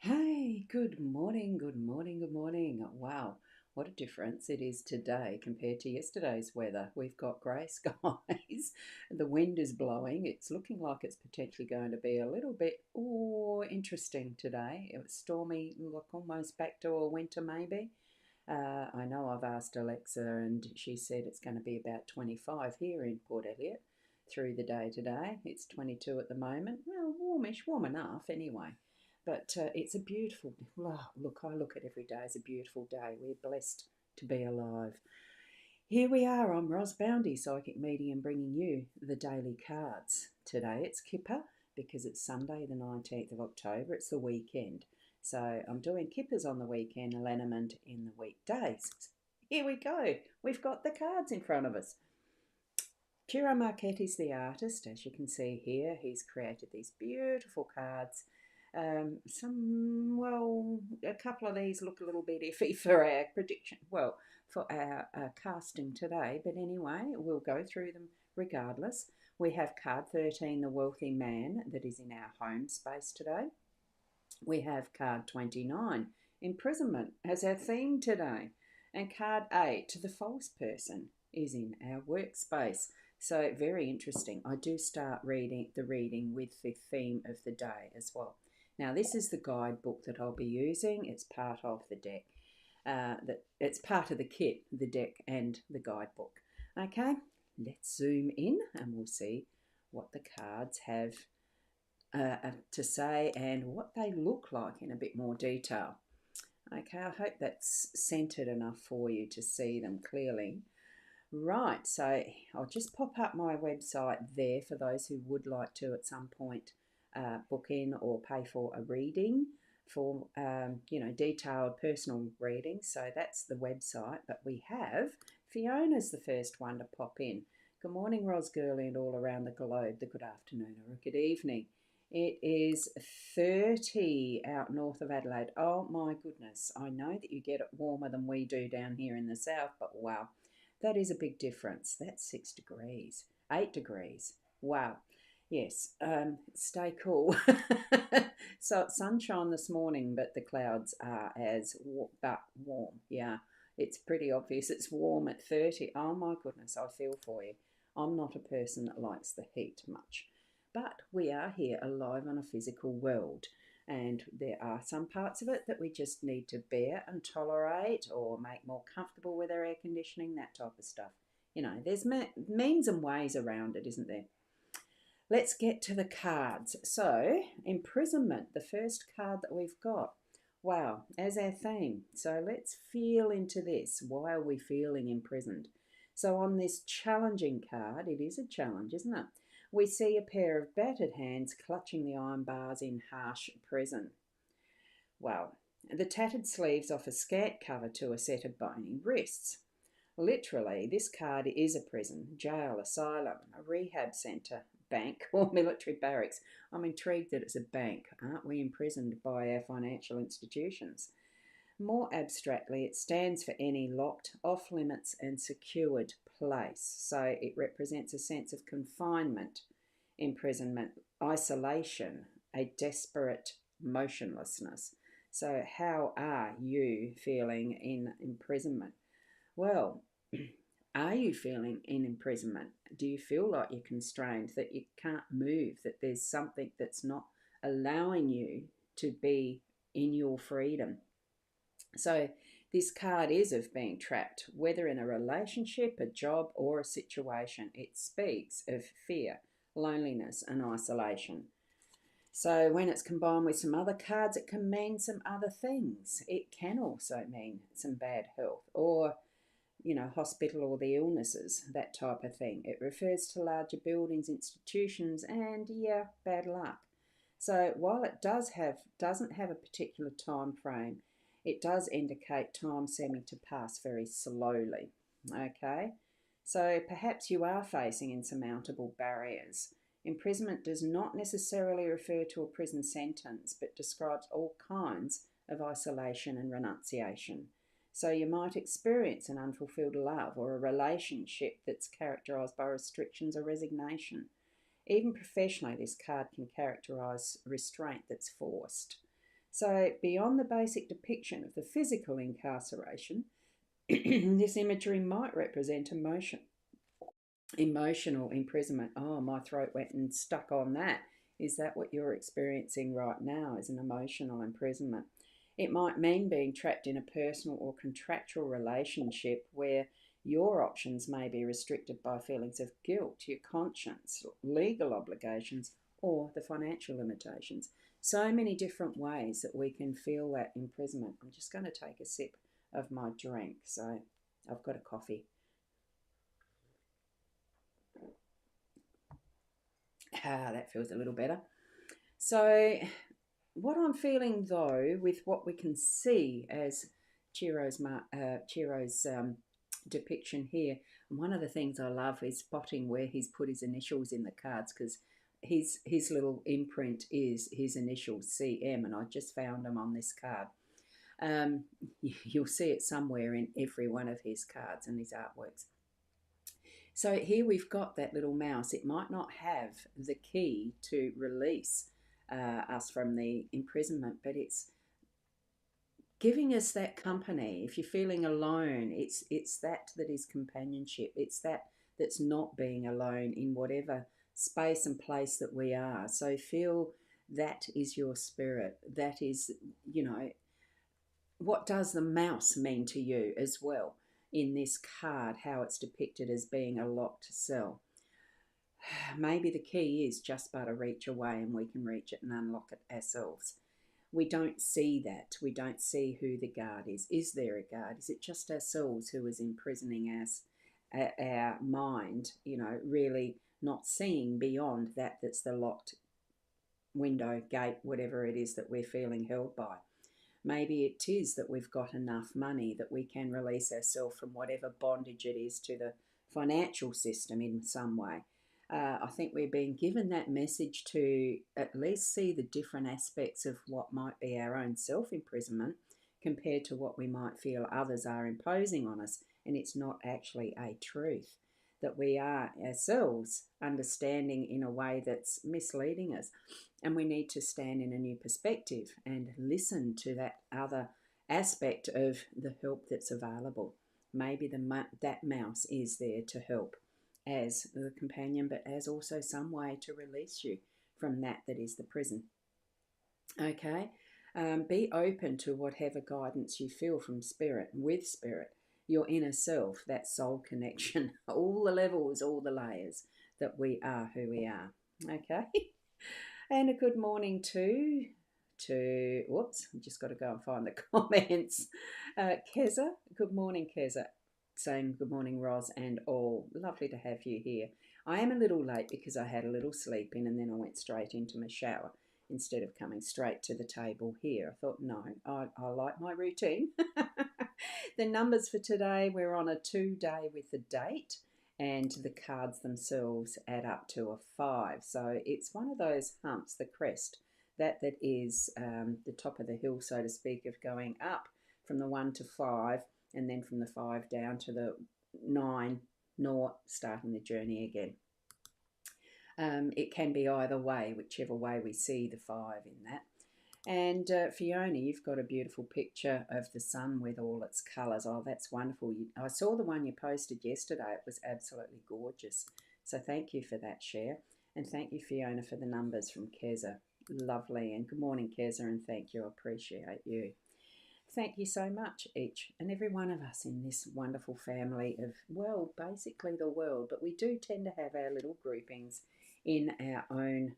Hey, good morning, good morning, good morning. Wow, what a difference it is today compared to yesterday's weather. We've got grey skies, the wind is blowing. It's looking like it's potentially going to be a little bit interesting today. It was stormy, look almost back to a winter maybe. I know I've asked Alexa and she said it's going to be about 25 here in Port Elliot through the day today. It's 22 at the moment. Well, warmish, warm enough anyway. But it's a beautiful, look, I look at every day as a beautiful day. We're blessed to be alive. Here we are, I'm rosboundy, psychic medium, bringing you the daily cards. Today it's Kipper because it's Sunday, the 19th of October. It's the weekend. So I'm doing Kippers on the weekend, lenormand in the weekdays. Here we go. We've got the cards in front of us. Ciro Marchetti's the artist, as you can see here. He's created these beautiful cards. A couple of these look a little bit iffy for our prediction, well, for our casting today, but anyway, we'll go through them regardless. We have card 13, the wealthy man, that is in our home space today. We have card 29, imprisonment, as our theme today. And card 8, the false person, is in our workspace. So very interesting. I do start reading with the theme of the day as well. Now this is the guidebook that I'll be using. It's part of the deck. It's part of the kit, the deck and the guidebook. Okay, let's zoom in and we'll see what the cards have to say and what they look like in a bit more detail. Okay, I hope that's centered enough for you to see them clearly. Right, so I'll just pop up my website there for those who would like to at some point book in or pay for a reading for, detailed personal readings. So that's the website. But we have Fiona's the first one to pop in. Good morning, Ros Girly, and all around the globe. The good afternoon or good evening. It is 30 out north of Adelaide. Oh my goodness. I know that you get it warmer than we do down here in the south, but wow, that is a big difference. That's 6 degrees, 8 degrees. Wow. Yes, stay cool. So it's sunshine this morning, but the clouds are but warm. Yeah, it's pretty obvious. It's warm at 30. Oh my goodness, I feel for you. I'm not a person that likes the heat much. But we are here alive on a physical world. And there are some parts of it that we just need to bear and tolerate or make more comfortable with our air conditioning, that type of stuff. You know, there's means and ways around it, isn't there? Let's get to the cards. So, imprisonment, the first card that we've got. Wow, as our theme. So let's feel into this. Why are we feeling imprisoned? So on this challenging card, it is a challenge, isn't it? We see a pair of battered hands clutching the iron bars in harsh prison. Wow, the tattered sleeves offer scant cover to a set of bony wrists. Literally, this card is a prison, jail, asylum, a rehab centre, bank, or military barracks. I'm intrigued that it's a bank. Aren't we imprisoned by our financial institutions? More abstractly, it stands for any locked, off limits, and secured place. So it represents a sense of confinement, imprisonment, isolation, a desperate motionlessness. So, how are you feeling in imprisonment? Well, are you feeling in imprisonment? Do you feel like you're constrained, that you can't move, that there's something that's not allowing you to be in your freedom? So, this card is of being trapped, whether in a relationship, a job, or a situation. It speaks of fear, loneliness, and isolation. So, when it's combined with some other cards, it can mean some other things. It can also mean some bad health or hospital or the illnesses, that type of thing. It refers to larger buildings, institutions, and yeah, bad luck. So while it doesn't have a particular time frame, it does indicate time seeming to pass very slowly. Okay, so perhaps you are facing insurmountable barriers. Imprisonment does not necessarily refer to a prison sentence, but describes all kinds of isolation and renunciation. So you might experience an unfulfilled love or a relationship that's characterised by restrictions or resignation. Even professionally, this card can characterise restraint that's forced. So beyond the basic depiction of the physical incarceration, this imagery might represent emotional imprisonment. Oh, my throat went and stuck on that. Is that what you're experiencing right now, is an emotional imprisonment? It might mean being trapped in a personal or contractual relationship where your options may be restricted by feelings of guilt, your conscience, legal obligations, or the financial limitations. So many different ways that we can feel that imprisonment. I'm just going to take a sip of my drink. So I've got a coffee. That feels a little better. So, what I'm feeling though, with what we can see as Chiro's depiction here, and one of the things I love is spotting where he's put his initials in the cards, because his little imprint is his initials CM, and I just found them on this card. Um, you'll see it somewhere in every one of his cards and his artworks. So here we've got that little mouse. It might not have the key to release us from the imprisonment, but it's giving us that company. If you're feeling alone, it's that is companionship. It's that's not being alone in whatever space and place that we are. So feel that is your spirit. That is, you know, what does the mouse mean to you as well in this card, how it's depicted as being a locked cell. Maybe the key is just but a reach away and we can reach it and unlock it ourselves. We don't see that. We don't see who the guard is. Is there a guard? Is it just ourselves who is imprisoning us, our mind, you know, really not seeing beyond that that's the locked window, gate, whatever it is that we're feeling held by? Maybe it is that we've got enough money that we can release ourselves from whatever bondage it is to the financial system in some way. I think we're being given that message to at least see the different aspects of what might be our own self imprisonment compared to what we might feel others are imposing on us. And it's not actually a truth, that we are ourselves understanding in a way that's misleading us. And we need to stand in a new perspective and listen to that other aspect of the help that's available. Maybe that mouse is there to help as the companion, but as also some way to release you from that is the prison. Okay, be open to whatever guidance you feel from spirit, with spirit, your inner self, that soul connection, all the levels, all the layers, that we are who we are. Okay. And a good morning whoops, I've just got to go and find the comments. Keza, good morning, Keza. Saying good morning, Ros and all. Lovely to have you here. I am a little late because I had a little sleep in and then I went straight into my shower instead of coming straight to the table here. I thought, no, I like my routine. The numbers for today, we're on a 2-day with the date, and the cards themselves add up to a 5. So it's one of those humps, the crest, that is the top of the hill, so to speak, of going up from the 1 to 5, and then from the 5 down to the 9, naught, starting the journey again. It can be either way, whichever way we see the 5 in that. And Fiona, you've got a beautiful picture of the sun with all its colours. Oh, that's wonderful. I saw the one you posted yesterday. It was absolutely gorgeous. So thank you for that share. And thank you, Fiona, for the numbers from Keza. Lovely. And good morning, Keza, and thank you. I appreciate you. Thank you so much, each and every one of us in this wonderful family of, well, basically the world. But we do tend to have our little groupings in our own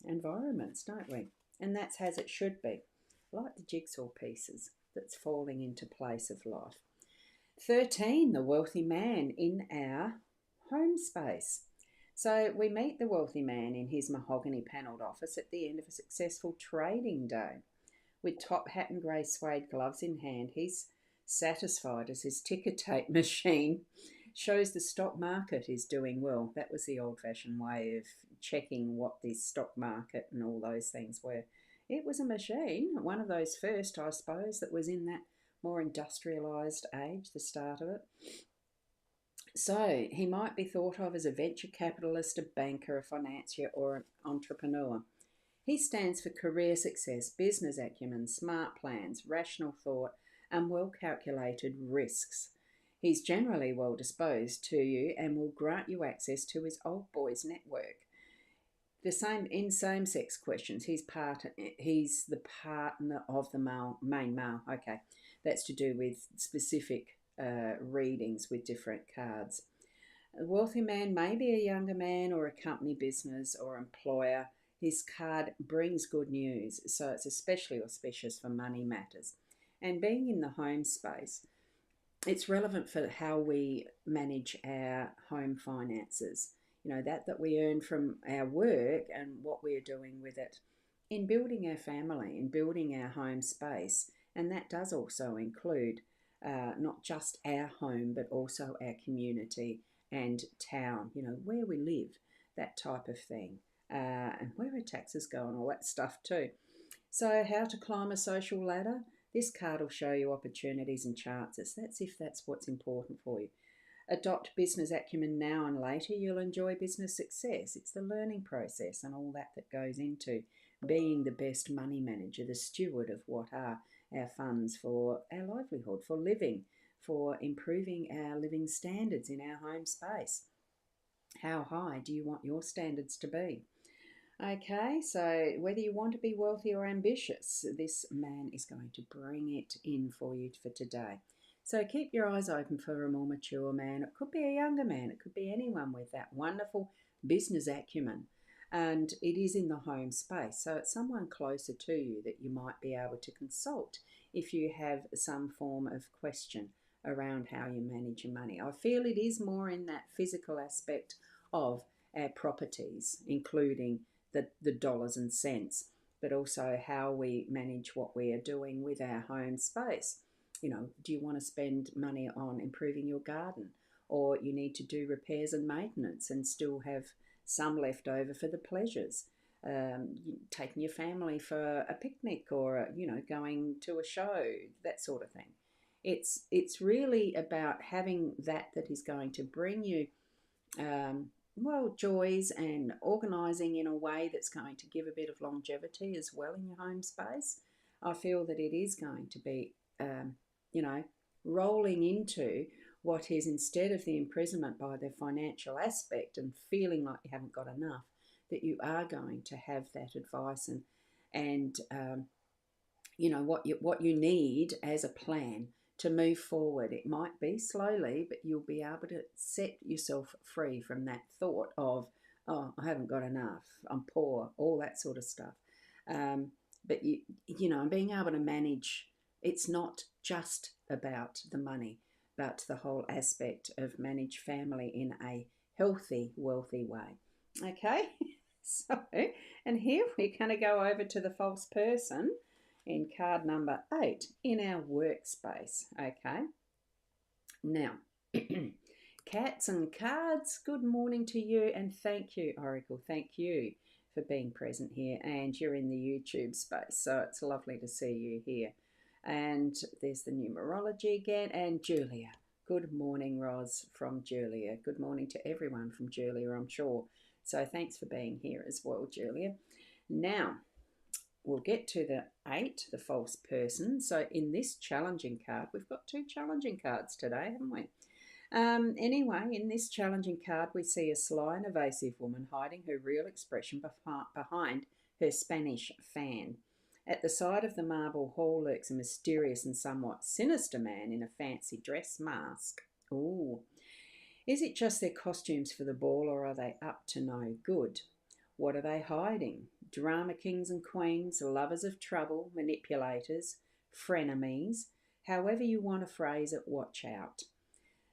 environments, don't we? And that's as it should be, like the jigsaw pieces that's falling into place of life. 13, the wealthy man in our home space. So we meet the wealthy man in his mahogany panelled office at the end of a successful trading day. With top hat and grey suede gloves in hand, he's satisfied as his ticker tape machine shows the stock market is doing well. That was the old-fashioned way of checking what the stock market and all those things were. It was a machine, one of those first, I suppose, that was in that more industrialised age, the start of it. So he might be thought of as a venture capitalist, a banker, a financier, or an entrepreneur. He stands for career success, business acumen, smart plans, rational thought, and well calculated risks. He's generally well disposed to you and will grant you access to his old boys network. The same in same-sex questions. He's the partner of the main male. Okay, that's to do with specific readings with different cards. A wealthy man may be a younger man or a company business or employer. His card brings good news, so it's especially auspicious for money matters. And being in the home space, it's relevant for how we manage our home finances. You know, that we earn from our work and what we're doing with it in building our family, in building our home space. And that does also include not just our home, but also our community and town, you know, where we live, that type of thing, and where our taxes go and all that stuff too. So, how to climb a social ladder? This card will show you opportunities and chances. That's if that's what's important for you. Adopt business acumen now and later, you'll enjoy business success. It's the learning process and all that goes into being the best money manager, the steward of what are our funds for our livelihood, for living, for improving our living standards in our home space. How high do you want your standards to be? Okay, so whether you want to be wealthy or ambitious, this man is going to bring it in for you for today. So keep your eyes open for a more mature man. It could be a younger man, it could be anyone with that wonderful business acumen. And it is in the home space, so it's someone closer to you that you might be able to consult if you have some form of question around how you manage your money. I feel it is more in that physical aspect of our properties, including the dollars and cents, but also how we manage what we are doing with our home space. You know, do you want to spend money on improving your garden, or you need to do repairs and maintenance and still have some left over for the pleasures? Taking your family for a picnic or going to a show, that sort of thing. It's really about having that is going to bring you joys, and organising in a way that's going to give a bit of longevity as well in your home space. I feel that it is going to be, rolling into what is, instead of the imprisonment by the financial aspect and feeling like you haven't got enough, that you are going to have that advice and what you need as a plan to move forward. It might be slowly, but you'll be able to set yourself free from that thought of, oh, I haven't got enough, I'm poor, all that sort of stuff. But being able to manage, it's not just about the money, but the whole aspect of manage family in a healthy, wealthy way. Okay, so, and here we're going to go over to the false person in card number 8 in our workspace. Okay, now cats and cards, good morning to you, and thank you, Oracle, thank you for being present here, and you're in the YouTube space, so it's lovely to see you here. And there's the numerology again, and Julia, good morning, Roz from Julia, good morning to everyone from Julia, I'm sure, so thanks for being here as well, Julia. Now we'll get to the 8, the false person. So in this challenging card, we've got 2 challenging cards today, haven't we? Anyway, in this challenging card, we see a sly and evasive woman hiding her real expression behind her Spanish fan. At the side of the marble hall lurks a mysterious and somewhat sinister man in a fancy dress mask. Ooh. Is it just their costumes for the ball, or are they up to no good? What are they hiding? Drama kings and queens, lovers of trouble, manipulators, frenemies, however you want to phrase it, watch out.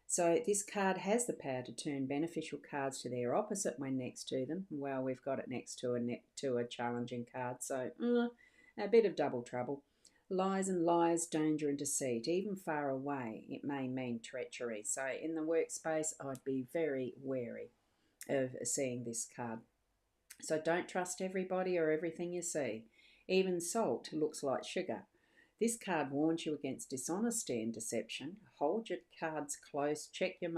So this card has the power to turn beneficial cards to their opposite when next to them. Well, we've got it next to a challenging card, so a bit of double trouble. Lies and lies, danger and deceit, even far away, it may mean treachery. So in the workspace, I'd be very wary of seeing this card. So don't trust everybody or everything you see. Even salt looks like sugar. This card warns you against dishonesty and deception. Hold your cards close. Check your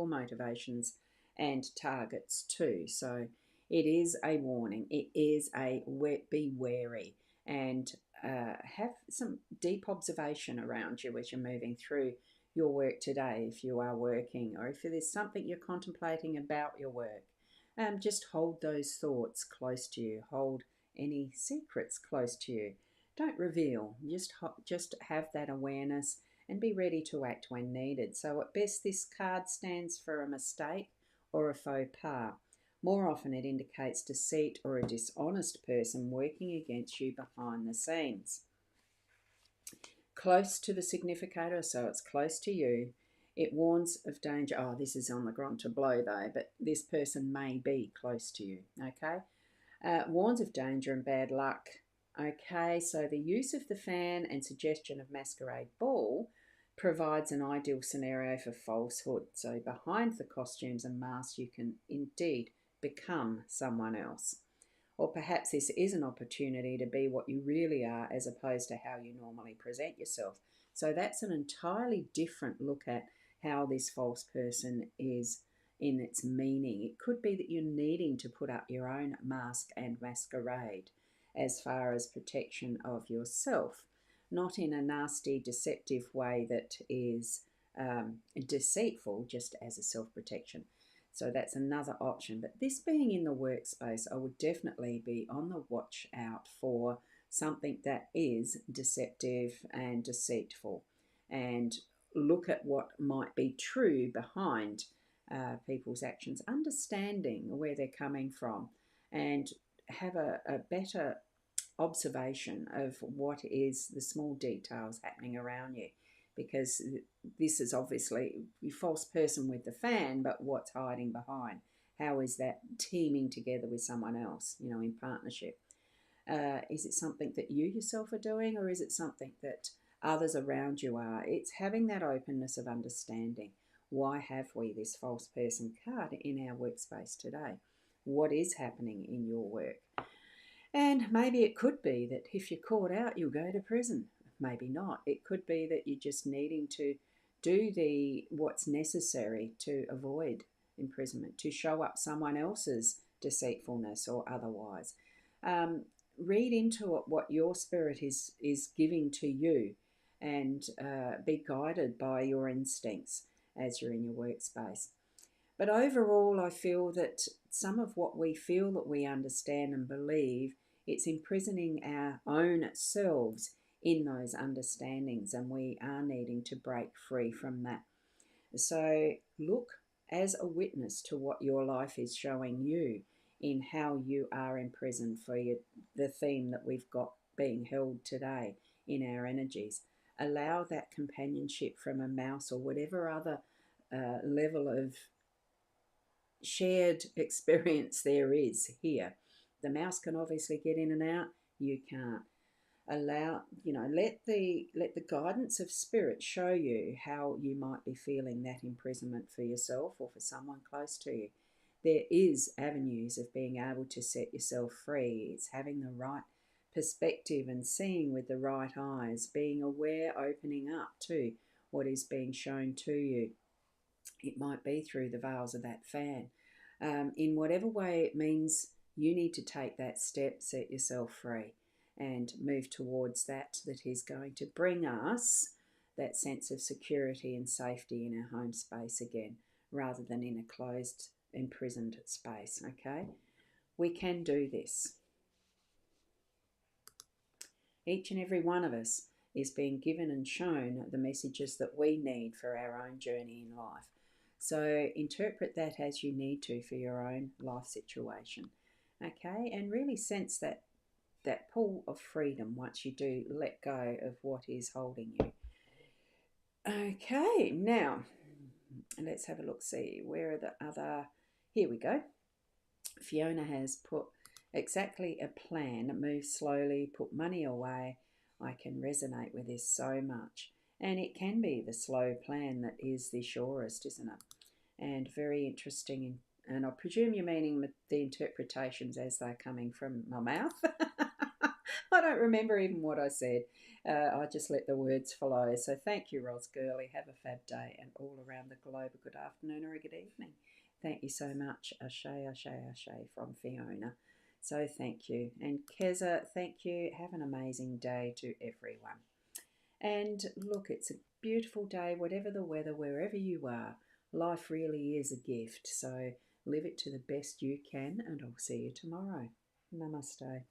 motivations and targets too. So It is a warning. It is a be wary and have some deep observation around you as you're moving through your work today, if you are working, or if there's something you're contemplating about your work. Just hold those thoughts close to you. Hold any secrets close to you. Don't reveal. Just have that awareness and be ready to act when needed. So at best, this card stands for a mistake or a faux pas. More often, it indicates deceit or a dishonest person working against you behind the scenes. Close to the significator, so it's close to you. It warns of danger. Oh, this is on the Grand Tableau though, but this person may be close to you, okay? Warns of danger and bad luck. Okay, so the use of the fan and suggestion of masquerade ball provides an ideal scenario for falsehood. So behind the costumes and masks, you can indeed become someone else. Or perhaps this is an opportunity to be what you really are as opposed to how you normally present yourself. So that's an entirely different look at how this false person is in its meaning. It could be that you're needing to put up your own mask and masquerade as far as protection of yourself, not in a nasty, deceptive way that is deceitful, just as a self-protection. So that's another option. But this being in the workspace, I would definitely be on the watch out for something that is deceptive and deceitful, and look at what might be true behind people's actions, understanding where they're coming from, and have a better observation of what is the small details happening around you, because this is obviously your false person with the fan, but what's hiding behind? How is that teaming together with someone else, in partnership? Is it something that you yourself are doing, or is it something that others around you are? It's having that openness of understanding. Why have we this false person card in our workspace today? What is happening in your work? And maybe it could be that if you're caught out, you'll go to prison. Maybe not. It could be that you're just needing to do what's necessary to avoid imprisonment, to show up someone else's deceitfulness or otherwise. Read into it what your spirit is giving to you, and be guided by your instincts as you're in your workspace. But overall, I feel that some of what we feel that we understand and believe, it's imprisoning our own selves in those understandings, and we are needing to break free from that. So look as a witness to what your life is showing you in how you are imprisoned for the theme that we've got being held today in our energies. Allow that companionship from a mouse or whatever other level of shared experience there is here. The mouse can obviously get in and out, you can't. Allow, let the guidance of spirit show you how you might be feeling that imprisonment for yourself or for someone close to you. There is avenues of being able to set yourself free. It's having the right perspective and seeing with the right eyes, being aware, opening up to what is being shown to you. It might be through the veils of that fan. In whatever way it means, you need to take that step, set yourself free, and move towards that is going to bring us that sense of security and safety in our home space again, rather than in a closed, imprisoned space, okay? We can do this. Each and every one of us is being given and shown the messages that we need for our own journey in life. So interpret that as you need to for your own life situation, okay? And really sense that pull of freedom once you do let go of what is holding you. Okay, now let's have a look, see, where are the other, here we go. Fiona has put exactly a plan, move slowly, put money away. I can resonate with this so much. And it can be the slow plan that is the surest, isn't it? And very interesting. And I presume you're meaning the interpretations as they're coming from my mouth. I don't remember even what I said. I just let the words flow. So thank you, Ros Girlie. Have a fab day, and all around the globe, a good afternoon or a good evening. Thank you so much. Ashe, ashe, ashe from Fiona. So thank you. And Keza, thank you. Have an amazing day to everyone. And look, it's a beautiful day, whatever the weather, wherever you are. Life really is a gift. So live it to the best you can, and I'll see you tomorrow. Namaste.